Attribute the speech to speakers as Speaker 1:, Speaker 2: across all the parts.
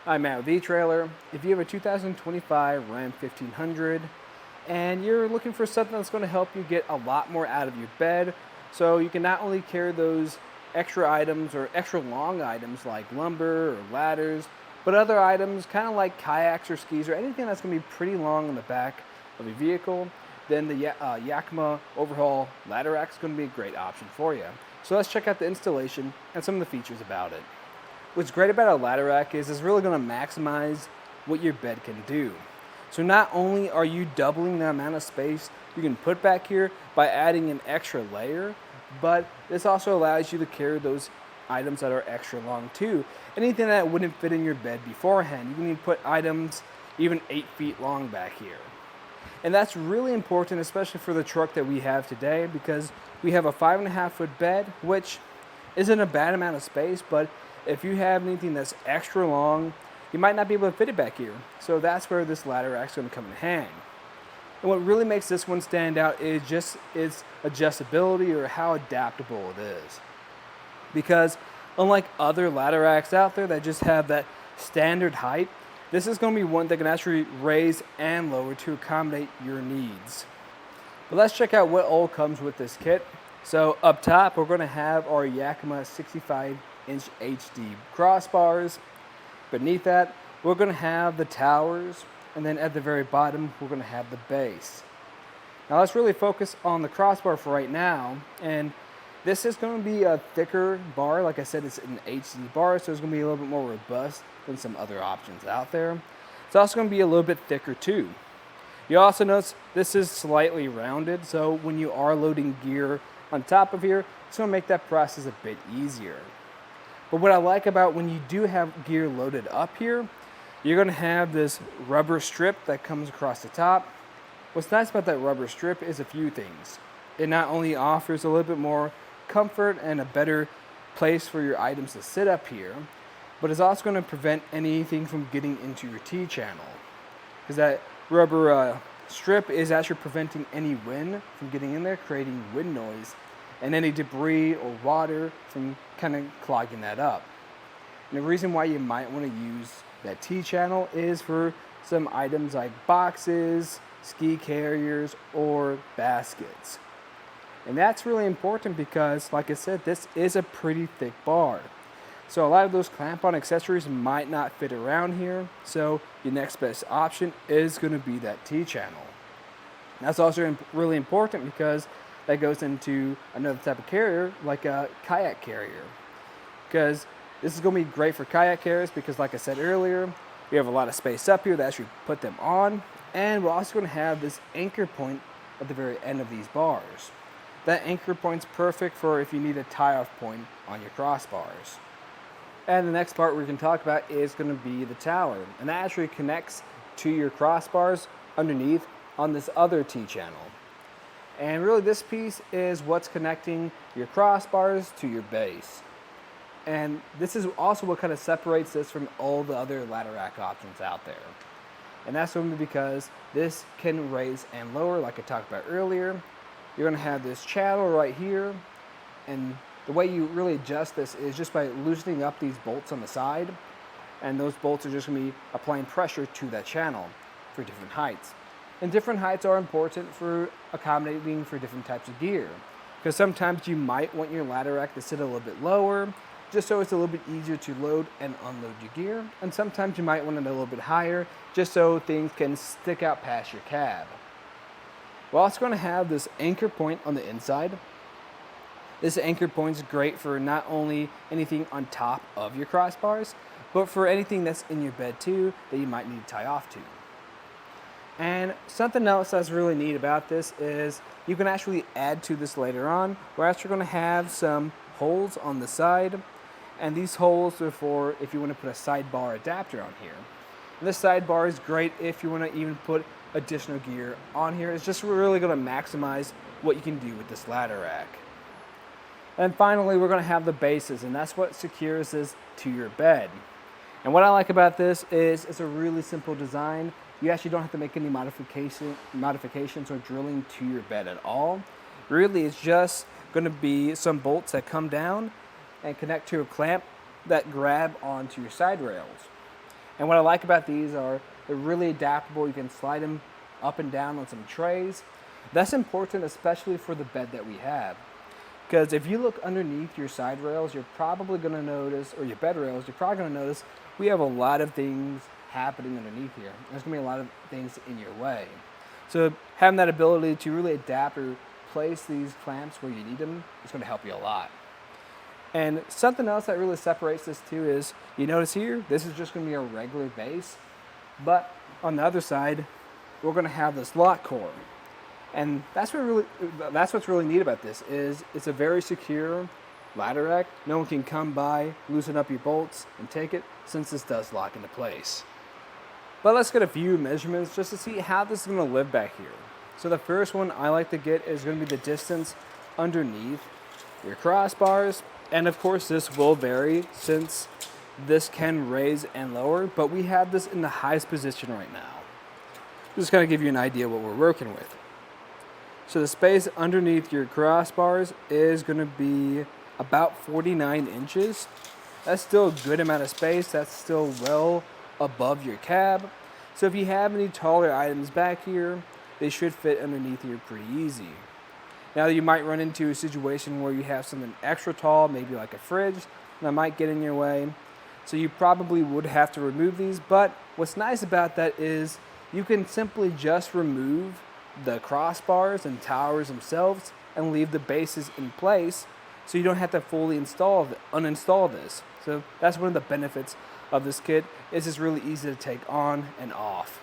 Speaker 1: I'm Matt with etrailer. If you have a 2025 Ram 1500 and you're looking for something that's going to help you get a lot more out of your bed, so you can not only carry those extra items or extra long items like lumber or ladders, but other items kind of like kayaks or skis or anything that's going to be pretty long on the back of your vehicle, then the Yakima OverHaul Ladder Racks is going to be a great option for you. So let's check out the installation and some of the features about it. What's great about a ladder rack is it's really going to maximize what your bed can do. So not only are you doubling the amount of space you can put back here by adding an extra layer, but this also allows you to carry those items that are extra long too. Anything that wouldn't fit in your bed beforehand, you can put items even 8 feet long back here. And that's really important, especially for the truck that we have today, because we have a 5.5-foot bed, which isn't a bad amount of space, but if you have anything that's extra long, you might not be able to fit it back here. So that's where this ladder rack is going to come in handy. And what really makes this one stand out is just its adjustability, or how adaptable it is. Because unlike other ladder racks out there that just have that standard height, this is going to be one that can actually raise and lower to accommodate your needs. But let's check out what all comes with this kit. So up top, we're going to have our Yakima 65-inch HD crossbars. Beneath that, we're going to have the towers, and then at the very bottom, we're going to have the base. Now let's really focus on the crossbar for right now, and this is going to be a thicker bar. Like I said, it's an HD bar, so it's going to be a little bit more robust than some other options out there. It's also going to be a little bit thicker too. You also notice this is slightly rounded, so when you are loading gear on top of here, it's going to make that process a bit easier. But what I like about when you do have gear loaded up here, you're going to have this rubber strip that comes across the top. What's nice about that rubber strip is a few things. It not only offers a little bit more comfort and a better place for your items to sit up here, but it's also going to prevent anything from getting into your T-channel. Because that rubber strip is actually preventing any wind from getting in there, creating wind noise, and any debris or water from kind of clogging that up. And the reason why you might want to use that T-channel is for some items like boxes, ski carriers, or baskets. And that's really important because, like I said, this is a pretty thick bar. So a lot of those clamp-on accessories might not fit around here, so your next best option is going to be that T-channel. That's also really important because that goes into another type of carrier, like a kayak carrier. Because this is going to be great for kayak carriers because, like I said earlier, we have a lot of space up here that actually put them on, and we're also going to have this anchor point at the very end of these bars. That anchor point's perfect for if you need a tie-off point on your crossbars. And the next part we can talk about is going to be the tower, and that actually connects to your crossbars underneath on this other T-channel. And really this piece is what's connecting your crossbars to your base. And this is also what kind of separates this from all the other ladder rack options out there. And that's only because this can raise and lower, like I talked about earlier. You're going to have this channel right here, and the way you really adjust this is just by loosening up these bolts on the side, and those bolts are just going to be applying pressure to that channel for different heights. And different heights are important for accommodating for different types of gear, because sometimes you might want your ladder rack to sit a little bit lower, just so it's a little bit easier to load and unload your gear, and sometimes you might want it a little bit higher, just so things can stick out past your cab. We're also going to have this anchor point on the inside. This anchor point is great for not only anything on top of your crossbars, but for anything that's in your bed too that you might need to tie off to. And something else that's really neat about this is you can actually add to this later on. We're actually going to have some holes on the side, and these holes are for if you want to put a sidebar adapter on here. And this sidebar is great if you want to even put additional gear on here. It's just really going to maximize what you can do with this ladder rack. And finally, we're going to have the bases, and that's what secures this to your bed. And what I like about this is it's a really simple design. You actually don't have to make any modifications or drilling to your bed at all. Really, it's just going to be some bolts that come down and connect to a clamp that grab onto your side rails. And what I like about these are they're really adaptable. You can slide them up and down on some trays. That's important, especially for the bed that we have. Because if you look underneath your side rails, you're probably going to notice, or your bed rails, you're probably going to notice we have a lot of things happening underneath here. There's going to be a lot of things in your way. So having that ability to really adapt or place these clamps where you need them is going to help you a lot. And something else that really separates this too is, you notice here, this is just going to be a regular base. But on the other side, we're going to have this lock core. And that's what's really neat about this is it's a very secure ladder rack. No one can come by, loosen up your bolts, and take it, since this does lock into place. But let's get a few measurements just to see how this is going to live back here. So the first one I like to get is going to be the distance underneath your crossbars. And of course this will vary since this can raise and lower, but we have this in the highest position right now. Just kind of give you an idea what we're working with. So the space underneath your crossbars is going to be about 49 inches. That's still a good amount of space. That's still well above your cab. So if you have any taller items back here, they should fit underneath here pretty easy. Now you might run into a situation where you have something extra tall, maybe like a fridge, that might get in your way. So you probably would have to remove these, but what's nice about that is you can simply just remove the crossbars and towers themselves and leave the bases in place, so you don't have to fully uninstall this. So that's one of the benefits of this kit, is it's really easy to take on and off.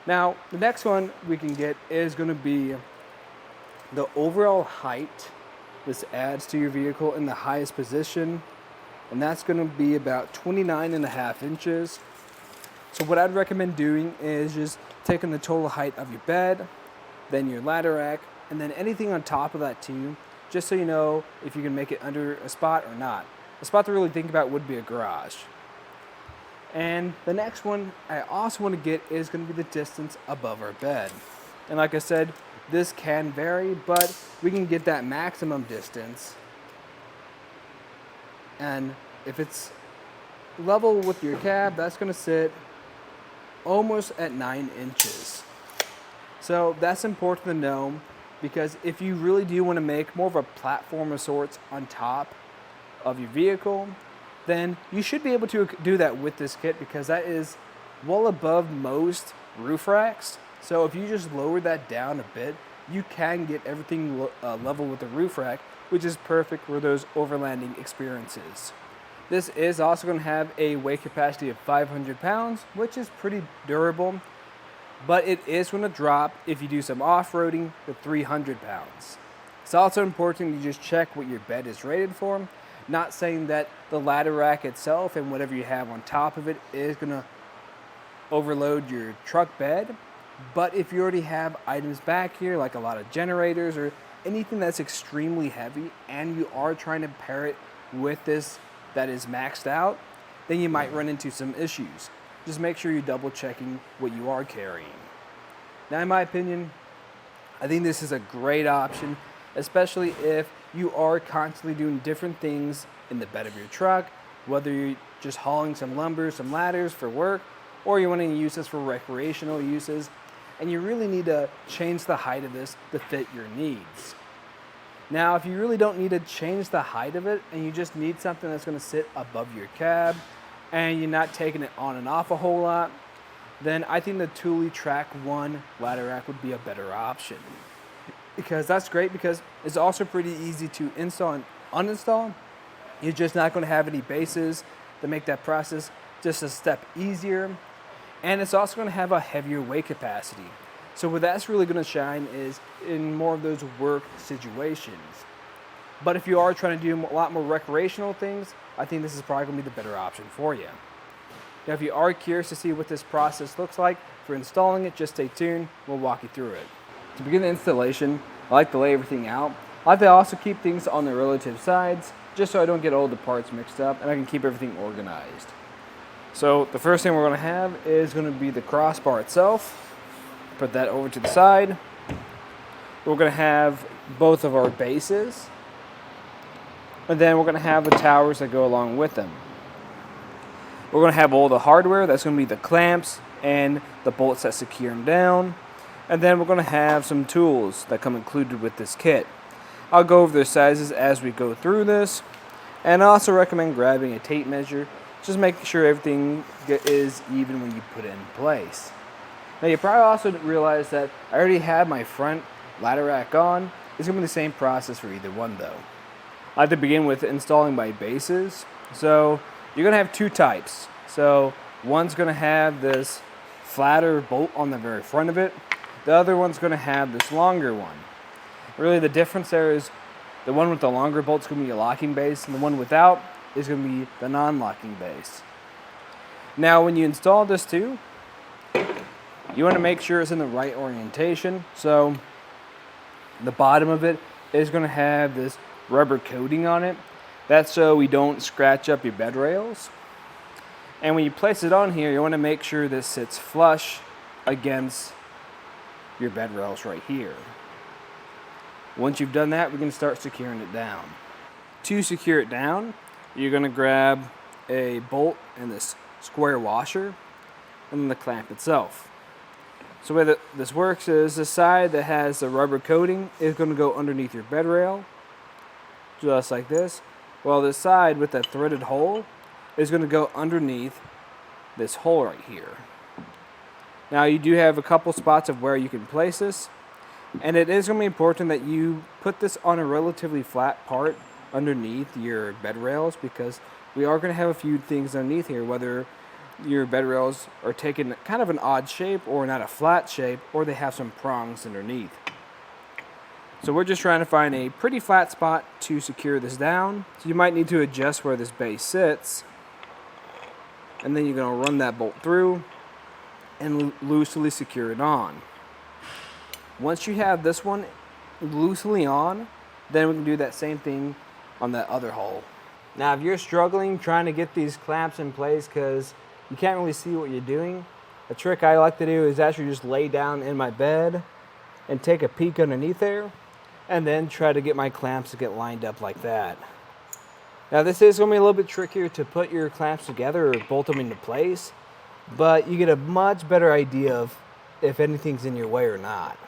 Speaker 1: Now the next one we can get is going to be the overall height this adds to your vehicle in the highest position, and that's going to be about 29.5 inches. So what I'd recommend doing is just taking the total height of your bed, then your ladder rack, and then anything on top of that too, just so you know if you can make it under a spot or not. A spot to really think about would be a garage. And the next one I also want to get is going to be the distance above our bed. And like I said, this can vary, but we can get that maximum distance. And if it's level with your cab, that's going to sit almost at 9 inches. So that's important to know, because if you really do want to make more of a platform of sorts on top of your vehicle, then you should be able to do that with this kit, because that is well above most roof racks. So if you just lower that down a bit, you can get everything level with the roof rack, which is perfect for those overlanding experiences. This is also going to have a weight capacity of 500 pounds, which is pretty durable, but it is going to drop if you do some off-roading to 300 pounds. It's also important to just check what your bed is rated for. Not saying that the ladder rack itself and whatever you have on top of it is going to overload your truck bed, but if you already have items back here like a lot of generators or anything that's extremely heavy and you are trying to pair it with this that is maxed out, then you might run into some issues. Just make sure you're double checking what you are carrying. Now in my opinion, I think this is a great option, especially if you are constantly doing different things in the bed of your truck, whether you're just hauling some lumber, some ladders for work, or you want to use this for recreational uses, and you really need to change the height of this to fit your needs. Now, if you really don't need to change the height of it, and you just need something that's going to sit above your cab, and you're not taking it on and off a whole lot, then I think the Thule Track 1 ladder rack would be a better option. Because that's great, because it's also pretty easy to install and uninstall. You're just not going to have any bases to make that process just a step easier. And it's also going to have a heavier weight capacity. So where that's really going to shine is in more of those work situations. But if you are trying to do a lot more recreational things, I think this is probably going to be the better option for you. Now, if you are curious to see what this process looks like for installing it, just stay tuned. We'll walk you through it. To begin the installation, I like to lay everything out. I like to also keep things on the relative sides, just so I don't get all the parts mixed up and I can keep everything organized. So the first thing we're going to have is going to be the crossbar itself. Put that over to the side. We're going to have both of our bases, and then we're going to have the towers that go along with them. We're going to have all the hardware. That's going to be the clamps and the bolts that secure them down. And then we're going to have some tools that come included with this kit. I'll go over their sizes as we go through this. And I also recommend grabbing a tape measure. Just make sure everything is even when you put it in place. Now you probably also realize that I already have my front ladder rack on. It's going to be the same process for either one though. I like to begin with installing my bases. So you're going to have two types. So one's going to have this flatter bolt on the very front of it. The other one's going to have this longer one. Really the difference there is the one with the longer bolt is going to be a locking base, and the one without is going to be the non-locking base. Now when you install this too, you want to make sure it's in the right orientation. So the bottom of it is going to have this rubber coating on it. That's so we don't scratch up your bed rails. And when you place it on here, you want to make sure this sits flush against your bed rails right here. Once you've done that, we can start securing it down. To secure it down, you're going to grab a bolt and this square washer and then the clamp itself. So the way that this works is the side that has the rubber coating is going to go underneath your bed rail, just like this, while the side with the threaded hole is going to go underneath this hole right here. Now you do have a couple spots of where you can place this, and it is going to be important that you put this on a relatively flat part underneath your bed rails, because we are going to have a few things underneath here, whether your bed rails are taking kind of an odd shape or not a flat shape, or they have some prongs underneath. So we're just trying to find a pretty flat spot to secure this down. So you might need to adjust where this base sits, and then you're going to run that bolt through and loosely secure it on. Once you have this one loosely on, then we can do that same thing on that other hole. Now if you're struggling trying to get these clamps in place because you can't really see what you're doing, a trick I like to do is actually just lay down in my bed and take a peek underneath there, and then try to get my clamps to get lined up like that. Now this is going to be a little bit trickier to put your clamps together or bolt them into place, but you get a much better idea of if anything's in your way or not.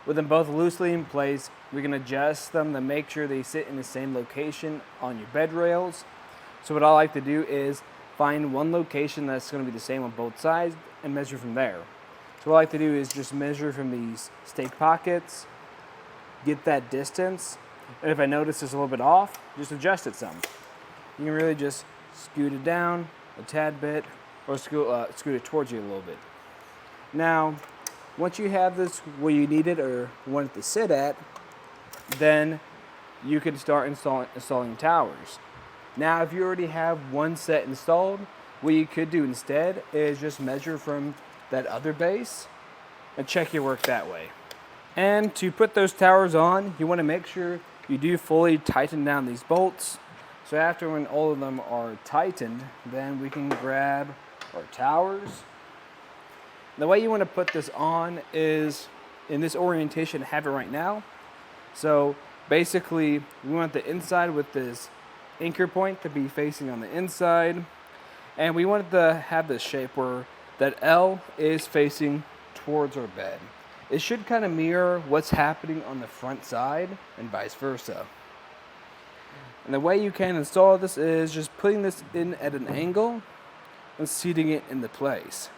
Speaker 1: With them both loosely in place, we can adjust them to make sure they sit in the same location on your bed rails. So what I like to do is find one location that's going to be the same on both sides and measure from there. So what I like to do is just measure from these stake pockets, get that distance, and if I notice it's a little bit off, just adjust it some. You can really just scoot it down a tad bit, or scoot it towards you a little bit. Now, once you have this where you need it or want it to sit at, then you can start installing towers. Now, if you already have one set installed, what you could do instead is just measure from that other base and check your work that way. And to put those towers on, you want to make sure you do fully tighten down these bolts. So after when all of them are tightened, then we can grab our towers. The way you want to put this on is in this orientation I have it right now. So basically we want the inside with this anchor point to be facing on the inside, and we want it to have this shape where that L is facing towards our bed. It should kind of mirror what's happening on the front side and vice versa. And the way you can install this is just putting this in at an angle and seating it into place.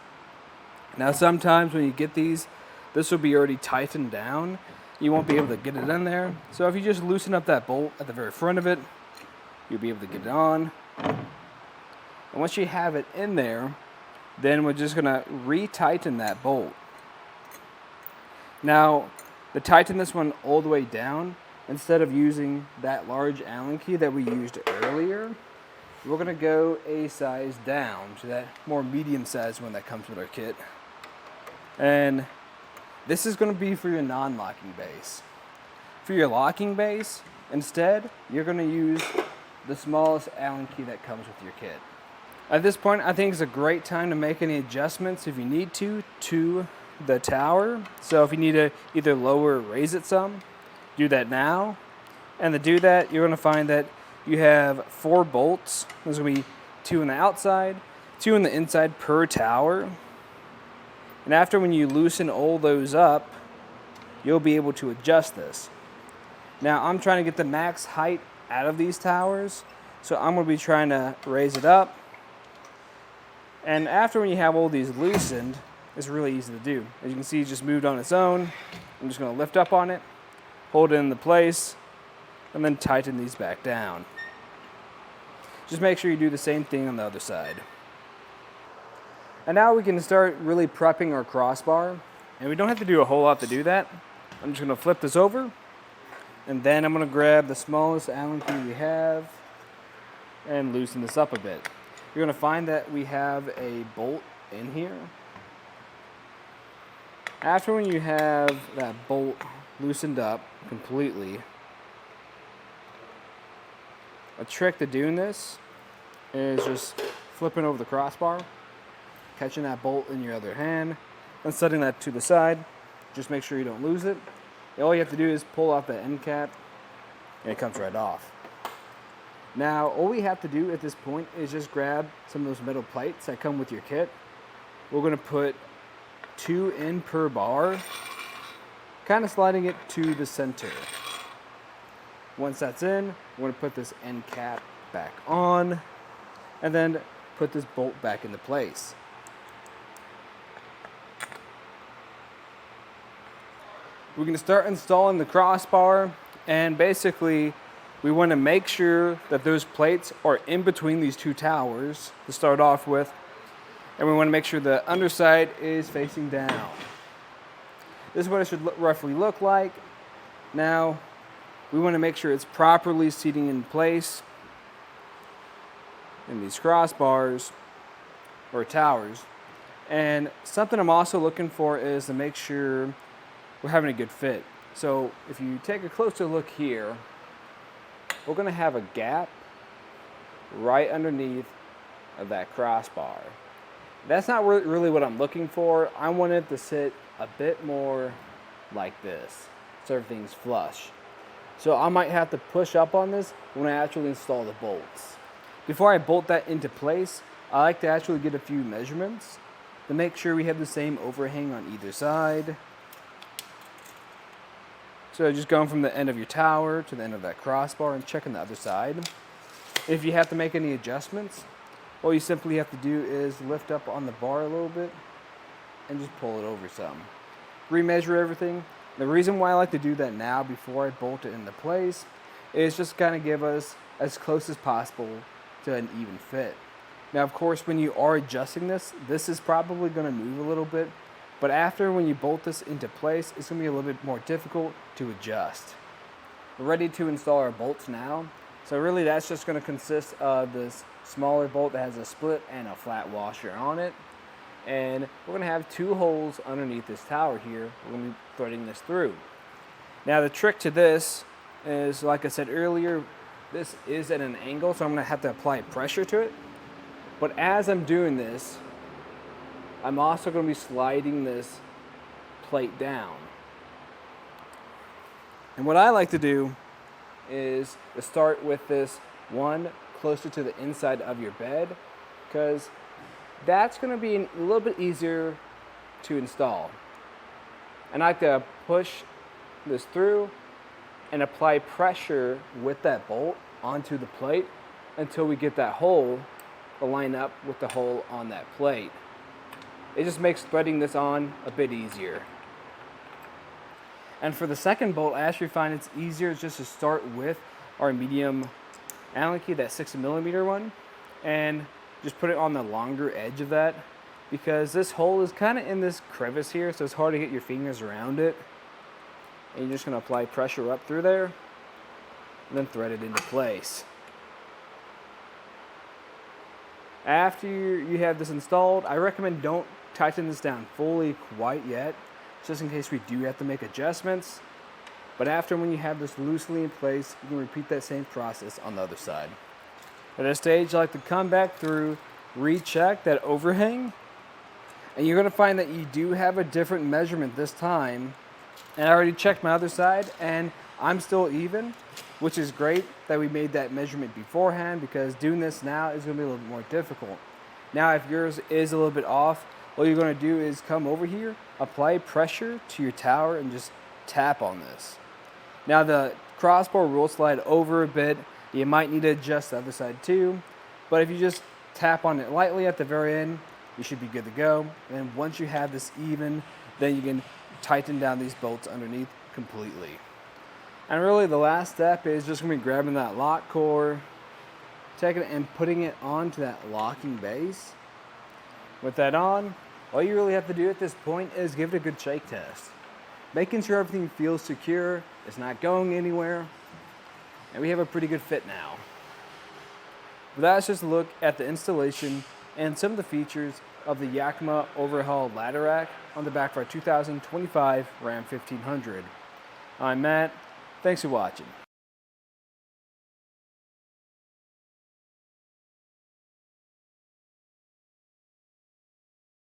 Speaker 1: Now sometimes when you get these, this will be already tightened down. You won't be able to get it in there. So if you just loosen up that bolt at the very front of it, you'll be able to get it on. And once you have it in there, then we're just gonna re-tighten that bolt. Now, to tighten this one all the way down, instead of using that large Allen key that we used earlier, we're gonna go a size down to that more medium sized one that comes with our kit. And this is gonna be for your non-locking base. For your locking base, instead, you're gonna use the smallest Allen key that comes with your kit. At this point, I think it's a great time to make any adjustments if you need to the tower. So if you need to either lower or raise it some, do that now. And to do that, you're gonna find that you have 4 bolts. There's gonna be 2 on the outside, 2 on the inside per tower. And after when you loosen all those up, you'll be able to adjust this. Now I'm trying to get the max height out of these towers, so I'm going to be trying to raise it up. And after when you have all these loosened, it's really easy to do. As you can see, it just moved on its own. I'm just going to lift up on it, hold it into place, and then tighten these back down. Just make sure you do the same thing on the other side. And now we can start really prepping our crossbar. And we don't have to do a whole lot to do that. I'm just going to flip this over. And then I'm going to grab the smallest Allen key we have and loosen this up a bit. You're going to find that we have a bolt in here. After when you have that bolt loosened up completely, a trick to doing this is just flipping over the crossbar, catching that bolt in your other hand, and setting that to the side. Just make sure you don't lose it. All you have to do is pull off the end cap, and it comes right off. Now, all we have to do at this point is just grab some of those metal plates that come with your kit. We're going to put 2 in per bar, kind of sliding it to the center. Once that's in, we're going to put this end cap back on, and then put this bolt back into place. We're going to start installing the crossbar, and basically we want to make sure that those plates are in between these 2 towers to start off with, and we want to make sure the underside is facing down. This is what it should roughly look like. Now, we want to make sure it's properly seating in place in these crossbars or towers. And something I'm also looking for is to make sure we're having a good fit. So if you take a closer look here, we're going to have a gap right underneath of that crossbar. That's not really what I'm looking for. I want it to sit a bit more like this, so everything's flush. So I might have to push up on this when I actually install the bolts. Before I bolt that into place, I like to actually get a few measurements to make sure we have the same overhang on either side. So just going from the end of your tower to the end of that crossbar and checking the other side. If you have to make any adjustments, all you simply have to do is lift up on the bar a little bit and just pull it over some. Remeasure everything. The reason why I like to do that now before I bolt it into place is just kind of give us as close as possible to an even fit. Now, of course, when you are adjusting this is probably going to move a little bit, but after when you bolt this into place, it's going to be a little bit more difficult to adjust. We're ready to install our bolts now. So really that's just going to consist of this smaller bolt that has a split and a flat washer on it. And we're going to have 2 holes underneath this tower here. We're going to be threading this through. Now the trick to this is, like I said earlier, this is at an angle, so I'm going to have to apply pressure to it. But as I'm doing this, I'm also going to be sliding this plate down. And what I like to do is to start with this one closer to the inside of your bed, because that's going to be a little bit easier to install. And I like to push this through and apply pressure with that bolt onto the plate until we get that hole to line up with the hole on that plate. It just makes threading this on a bit easier. And for the second bolt, I actually find it's easier just to start with our medium Allen key, that 6mm one, and just put it on the longer edge of that, because this hole is kind of in this crevice here, so it's hard to get your fingers around it. And you're just going to apply pressure up through there and then thread it into place. After you have this installed, I recommend don't tighten this down fully quite yet, just in case we do have to make adjustments. But after when you have this loosely in place, you can repeat that same process on the other side. At this stage, I like to come back through, recheck that overhang, and you're going to find that you do have a different measurement this time. And I already checked my other side, and I'm still even. which is great that we made that measurement beforehand, because doing this now is going to be a little bit more difficult. Now, if yours is a little bit off, what you're going to do is come over here, apply pressure to your tower, and just tap on this. Now, the crossbar will slide over a bit. You might need to adjust the other side too, but if you just tap on it lightly at the very end, you should be good to go. And once you have this even, then you can tighten down these bolts underneath completely. And really the last step is just going to be grabbing that lock core, taking it and putting it onto that locking base. With that on, all you really have to do at this point is give it a good shake test, making sure everything feels secure, it's not going anywhere, and we have a pretty good fit now. But that's just a look at the installation and some of the features of the Yakima OverHaul ladder rack on the back of our 2025 Ram 1500. I'm Matt. Thanks for watching.